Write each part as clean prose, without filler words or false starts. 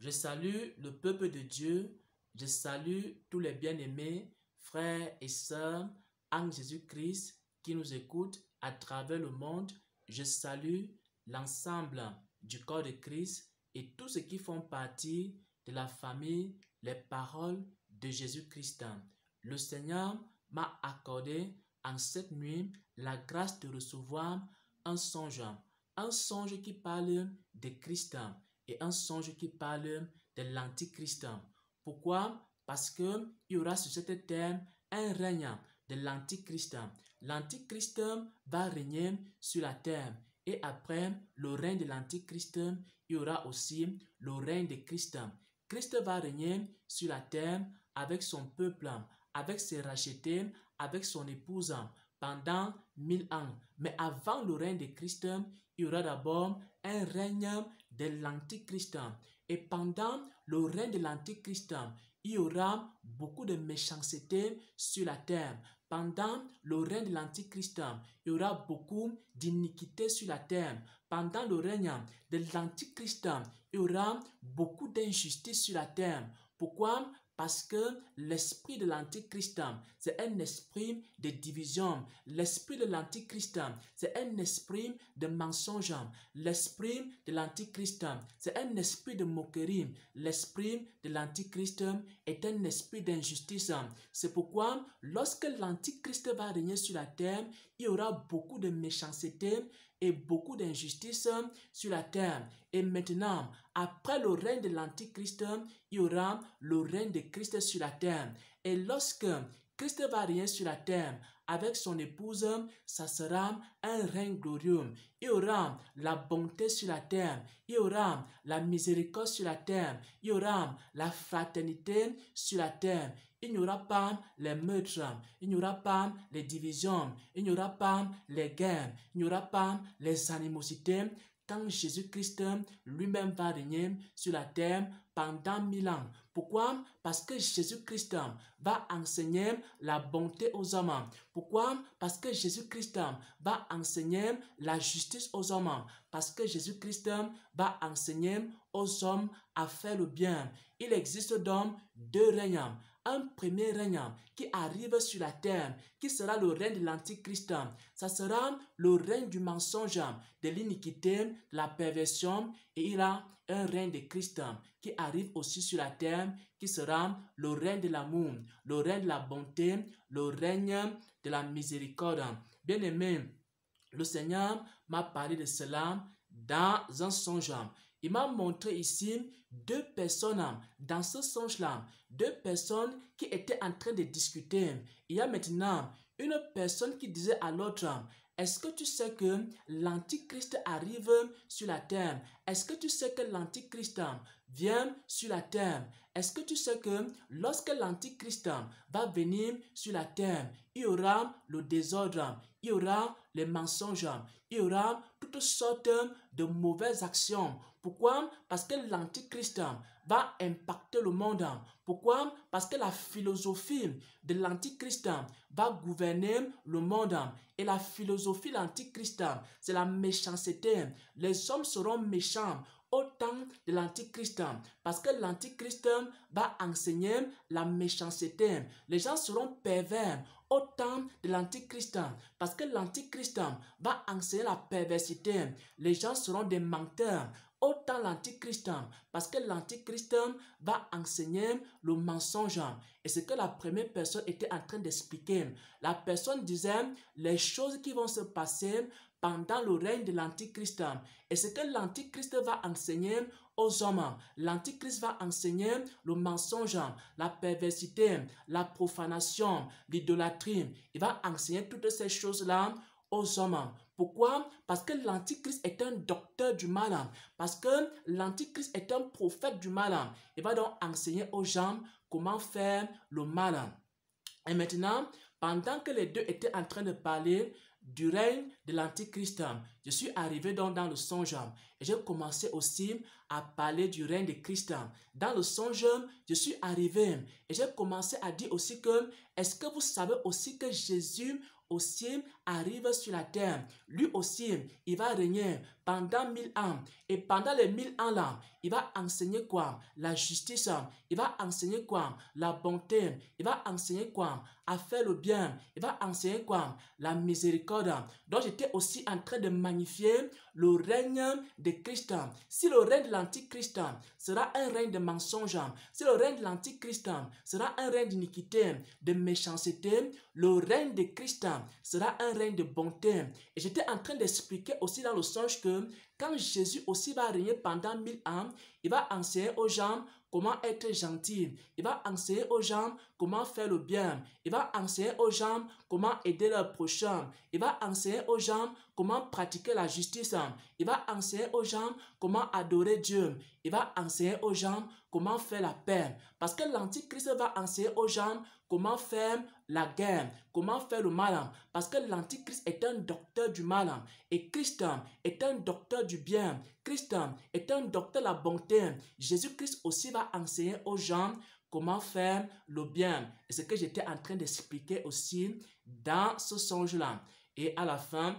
Je salue le peuple de Dieu, je salue tous les bien-aimés, frères et sœurs en Jésus-Christ qui nous écoutent à travers le monde. Je salue l'ensemble du corps de Christ et tous ceux qui font partie de la famille, les paroles de Jésus-Christ. Le Seigneur m'a accordé en cette nuit la grâce de recevoir un songe qui parle de Christ et un songe qui parle de l'antichrist. Pourquoi? Parce qu'il y aura sur cette terre un règne de l'antichrist. L'antichrist va régner sur la terre. Et après le règne de l'antichrist, il y aura aussi le règne de Christ. Christ va régner sur la terre avec son peuple, avec ses rachetés, avec son épouse pendant 1000 ans. Mais avant le règne de Christ, il y aura d'abord un règne de l'antichrist. Et pendant le règne de l'antichrist, il y aura beaucoup de méchanceté sur la terre. Pendant le règne de l'antichrist, il y aura beaucoup d'iniquité sur la terre. Pendant le règne de l'antichrist, il y aura beaucoup d'injustice sur la terre. Pourquoi? Parce que l'esprit de l'antichrist, c'est un esprit de division. L'esprit de l'antichrist, c'est un esprit de mensonge. L'esprit de l'antichrist, c'est un esprit de moquerie. L'esprit de l'antichrist est un esprit d'injustice. C'est pourquoi, lorsque l'antichrist va régner sur la terre, il y aura beaucoup de méchanceté et beaucoup d'injustice sur la terre. Et maintenant, après le règne de l'antichrist, il y aura le règne de Christ sur la terre. Et lorsque Christ va régner sur la terre avec son épouse, ça sera un règne glorieux. Il y aura la bonté sur la terre, il y aura la miséricorde sur la terre, il y aura la fraternité sur la terre. Il n'y aura pas les meurtres, il n'y aura pas les divisions, il n'y aura pas les guerres, il n'y aura pas les animosités. Quand Jésus-Christ lui-même va régner sur la terre pendant 1000 ans. Pourquoi? Parce que Jésus-Christ va enseigner la bonté aux hommes. Pourquoi? Parce que Jésus-Christ va enseigner la justice aux hommes. Parce que Jésus-Christ va enseigner aux hommes à faire le bien. Il existe donc deux règnes. Un premier règne qui arrive sur la terre, qui sera le règne de l'antichrist. Ça sera le règne du mensonge, de l'iniquité, de la perversion. Et il y a un règne de Christ qui arrive aussi sur la terre, qui sera le règne de l'amour, le règne de la bonté, le règne de la miséricorde. Bien-aimé, le Seigneur m'a parlé de cela dans un songe. Il m'a montré ici deux personnes dans ce songe-là, deux personnes qui étaient en train de discuter. Il y a maintenant une personne qui disait à l'autre, est-ce que tu sais que l'antichrist arrive sur la terre? Est-ce que tu sais que l'antichrist vient sur la terre? Est-ce que tu sais que lorsque l'antichrist va venir sur la terre, il y aura le désordre, il y aura les mensonges, il y aura toutes sortes de mauvaises actions. Pourquoi? Parce que l'antichrist va impacter le monde. Pourquoi? Parce que la philosophie de l'antichrist va gouverner le monde. Et la philosophie de l'antichrist, c'est la méchanceté. Les hommes seront méchants au temps de l'antichrist, parce que l'antichrist va enseigner la méchanceté. Les gens seront pervers au temps de l'antichrist, parce que l'antichrist va enseigner la perversité. Les gens seront des menteurs au temps de l'antichrist, parce que l'antichrist va enseigner le mensonge. Et c'est que la première personne était en train d'expliquer. La personne disait les choses qui vont se passer pendant le règne de l'antichrist. Et c'est que l'antichrist va enseigner aux hommes. L'antichrist va enseigner le mensonge, la perversité, la profanation, l'idolâtrie. Il va enseigner toutes ces choses-là aux hommes. Pourquoi? Parce que l'antichrist est un docteur du mal. Parce que l'antichrist est un prophète du mal. Il va donc enseigner aux gens comment faire le mal. Et maintenant, pendant que les deux étaient en train de parler du règne de l'antichrist, je suis arrivé donc dans le songe et j'ai commencé aussi à parler du règne de Christ. Dans le songe, je suis arrivé et j'ai commencé à dire aussi que, est-ce que vous savez aussi que Jésus aussi arrive sur la terre? Lui aussi, il va régner pendant 1000 ans. Et pendant les 1000 ans là, Il va enseigner quoi? La justice. Il va enseigner quoi? La bonté. Il va enseigner quoi? À faire le bien. Il va enseigner quoi? La miséricorde. Donc j'étais aussi en train de magnifier le règne de Christ. Si le règne de l'Antichrist sera un règne de mensonge, si le règne de l'Antichrist sera un règne d'iniquité, de méchanceté, le règne de Christ sera un règne de bonté. Et j'étais en train d'expliquer aussi dans le songe que quand Jésus aussi va régner pendant 1000 ans, il va enseigner aux gens comment être gentil. Il va enseigner aux gens comment faire le bien. Il va enseigner aux gens comment aider leurs prochains. Il va enseigner aux gens comment pratiquer la justice. Il va enseigner aux gens comment adorer Dieu. Il va enseigner aux gens comment faire la paix. Parce que l'Antichrist va enseigner aux gens comment faire la guerre, comment faire le mal. Parce que l'Antichrist est un docteur du mal. Et Christ est un docteur du bien. Christ est un docteur de la bonté. Jésus-Christ aussi va enseigner aux gens comment faire le bien. Et c'est ce que j'étais en train d'expliquer aussi dans ce songe-là. Et à la fin,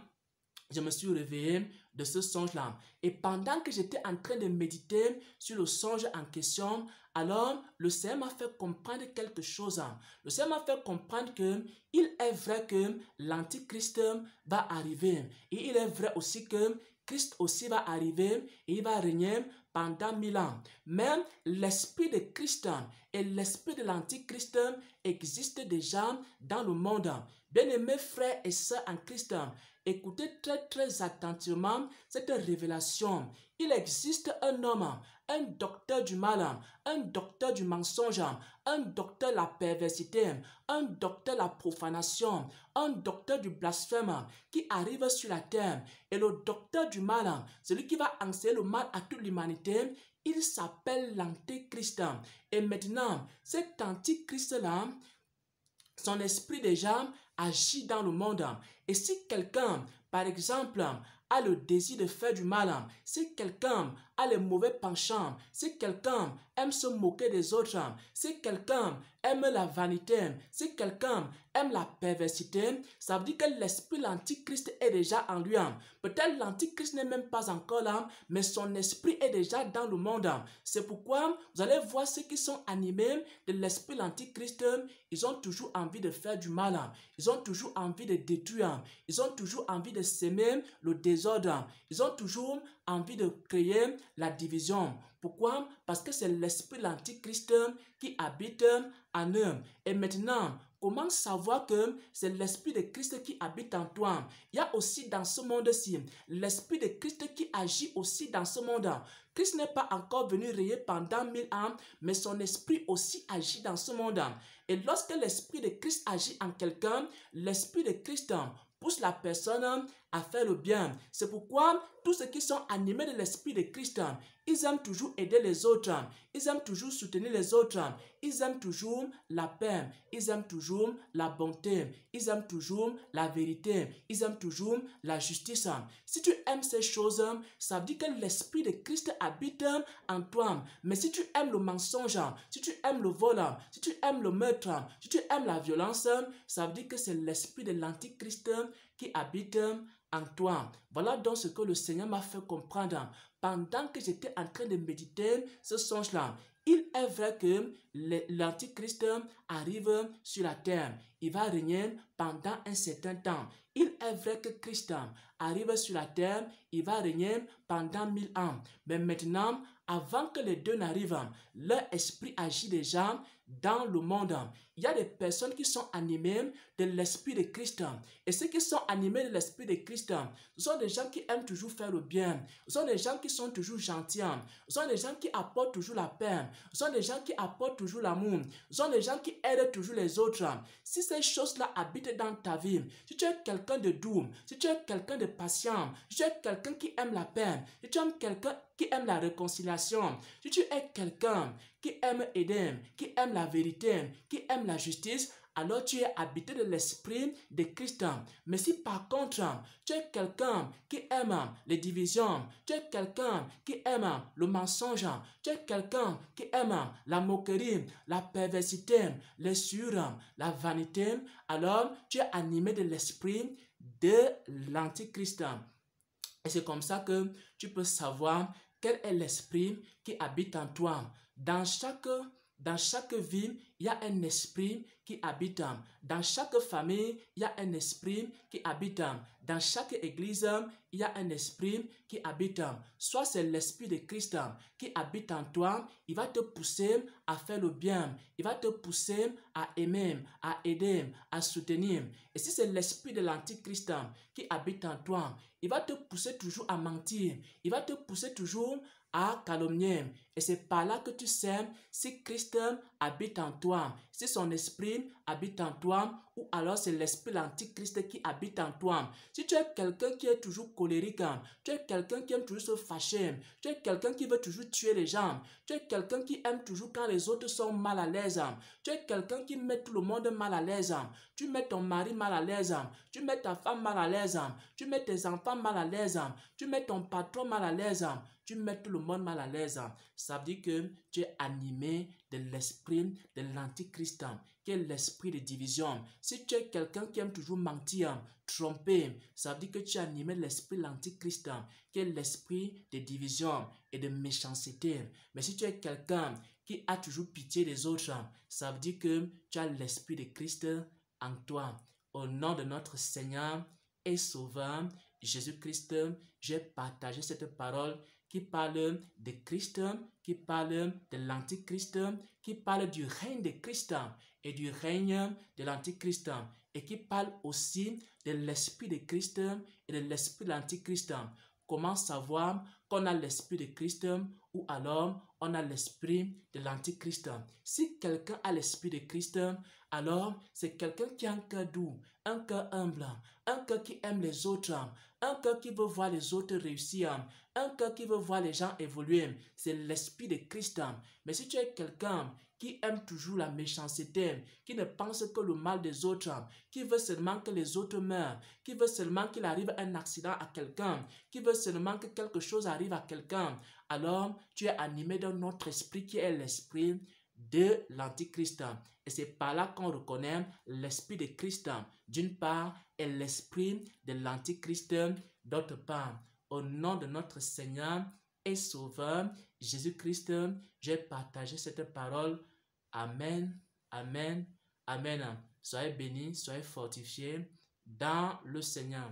je me suis réveillé de ce songe-là. Et pendant que j'étais en train de méditer sur le songe en question, alors le Seigneur m'a fait comprendre quelque chose. Le Seigneur m'a fait comprendre que il est vrai que l'Antichrist va arriver. Et il est vrai aussi que Christ aussi va arriver et il va régner pendant 1000 ans. Même l'esprit de Christ et l'esprit de l'Antichrist existent déjà dans le monde. Bien-aimés frères et sœurs en Christ, écoutez très attentivement cette révélation. Il existe un homme, un docteur du mal, un docteur du mensonge, un docteur de la perversité, un docteur de la profanation, un docteur du blasphème qui arrive sur la terre. Et le docteur du mal, celui qui va enseigner le mal à toute l'humanité, il s'appelle l'Antéchrist. Et maintenant, cet Antichrist-là, son esprit déjà agit dans le monde. Et si quelqu'un, par exemple, a le désir de faire du mal, si quelqu'un a les mauvais penchants, si quelqu'un aime se moquer des autres, si quelqu'un aime la vanité, si quelqu'un aime la perversité, ça veut dire que l'esprit de l'Antichrist est déjà en lui. Peut-être l'Antichrist n'est même pas encore là, mais son esprit est déjà dans le monde. C'est pourquoi vous allez voir ceux qui sont animés de l'esprit de l'Antichrist, ils ont toujours envie de faire du mal, ils ont toujours envie de détruire, ils ont toujours envie de s'aimer le désordre, ils ont toujours envie de créer la division. Pourquoi? Parce que c'est l'esprit de l'Antichrist qui habite en eux. Et maintenant, comment savoir que c'est l'esprit de Christ qui habite en toi? Il y a aussi dans ce monde-ci l'esprit de Christ qui agit aussi dans ce monde. Christ n'est pas encore venu régner pendant 1000 ans, mais son esprit aussi agit dans ce monde. Et lorsque l'esprit de Christ agit en quelqu'un, l'esprit de Christ pousse la personne à faire le bien. C'est pourquoi tous ceux qui sont animés de l'esprit de Christ, ils aiment toujours aider les autres, ils aiment toujours soutenir les autres, ils aiment toujours la paix, ils aiment toujours la bonté, ils aiment toujours la vérité, ils aiment toujours la justice. Si tu aimes ces choses, ça veut dire que l'esprit de Christ habite en toi. Mais si tu aimes le mensonge, si tu aimes le vol, si tu aimes le meurtre, si tu aimes la violence, ça veut dire que c'est l'esprit de l'Antichrist qui habite en toi. Voilà donc ce que le Seigneur m'a fait comprendre pendant que j'étais en train de méditer ce songe-là. Il est vrai que l'Antichrist arrive sur la terre. Il va régner pendant un certain temps. Il est vrai que Christ arrive sur la terre. Il va régner pendant 1000 ans. Mais maintenant, avant que les deux n'arrivent, leur esprit agit déjà dans le monde. Il y a des personnes qui sont animées de l'esprit de Christ. Et ceux qui sont animés de l'esprit de Christ, ce sont des gens qui aiment toujours faire le bien. Ce sont des gens qui sont toujours gentils. Ce sont des gens qui apportent toujours la paix. Ce sont des gens qui apportent toujours l'amour. Ce sont des gens qui aident toujours les autres. Si ces choses-là habitent dans ta vie, si tu es quelqu'un de doux, si tu es quelqu'un de patient, si tu es quelqu'un qui aime la paix, si tu es quelqu'un qui aime la réconciliation, si tu es quelqu'un qui aime aider, qui aime la vérité, qui aime la justice, alors tu es habité de l'esprit de Christ. Mais si par contre, tu es quelqu'un qui aime les divisions, tu es quelqu'un qui aime le mensonge, tu es quelqu'un qui aime la moquerie, la perversité, les souillures, la vanité, alors tu es animé de l'esprit de l'Antichrist. Et c'est comme ça que tu peux savoir Quel est l'esprit qui habite en toi? Dans chaque ville, il y a un esprit qui habite. Dans chaque famille, il y a un esprit qui habite. Dans chaque église, il y a un esprit qui habite. Soit c'est l'esprit de Christ qui habite en toi, il va te pousser à faire le bien, il va te pousser à aimer, à aider, à soutenir. Et si c'est l'esprit de l'antichrist qui habite en toi, il va te pousser toujours à mentir, il va te pousser toujours à calomnier. Et c'est par là que tu sais si Christ habite en toi, si son esprit habite en toi, ou alors c'est l'esprit de l'antichrist qui habite en toi. Si tu es quelqu'un qui est toujours colérique, tu es quelqu'un qui aime toujours se fâcher, tu es quelqu'un qui veut toujours tuer les gens, tu es quelqu'un qui aime toujours quand les autres sont mal à l'aise, tu es quelqu'un qui met tout le monde mal à l'aise, tu mets ton mari mal à l'aise, tu mets ta femme mal à l'aise, tu mets tes enfants mal à l'aise, tu mets ton patron mal à l'aise, tu mets tout le monde mal à l'aise. Ça veut dire que tu es animé de l'esprit de l'antichrist, qui est l'esprit de division. Si tu es quelqu'un qui aime toujours mentir, tromper, ça veut dire que tu es animé de l'esprit de l'antichrist, qui est l'esprit de division et de méchanceté. Mais si tu es quelqu'un qui a toujours pitié des autres, ça veut dire que tu as l'esprit de Christ en toi. Au nom de notre Seigneur et Sauveur Jésus-Christ, j'ai partagé cette parole qui parle de Christ, qui parle de l'antichrist, qui parle du règne de Christ et du règne de l'antichrist, et qui parle aussi de l'esprit de Christ et de l'esprit de l'antichrist. Comment savoir qu'on a l'esprit de Christ ou alors on a l'esprit de l'antichrist? Si quelqu'un a l'esprit de Christ, alors c'est quelqu'un qui a un cœur doux, un cœur humble, un cœur qui aime les autres, un cœur qui veut voir les autres réussir, un cœur qui veut voir les gens évoluer. C'est l'esprit de Christ. Mais si tu es quelqu'un qui aime toujours la méchanceté, qui ne pense que le mal des autres, qui veut seulement que les autres meurent, qui veut seulement qu'il arrive un accident à quelqu'un, qui veut seulement que quelque chose arrive à quelqu'un, alors tu es animé d'un autre esprit qui est l'esprit de l'antichrist. Et c'est par là qu'on reconnaît l'esprit de Christ d'une part et l'esprit de l'antichrist d'autre part. Au nom de notre Seigneur et Sauveur Jésus-Christ, j'ai partagé cette parole. Amen, amen, amen. Soyez bénis, soyez fortifiés dans le Seigneur.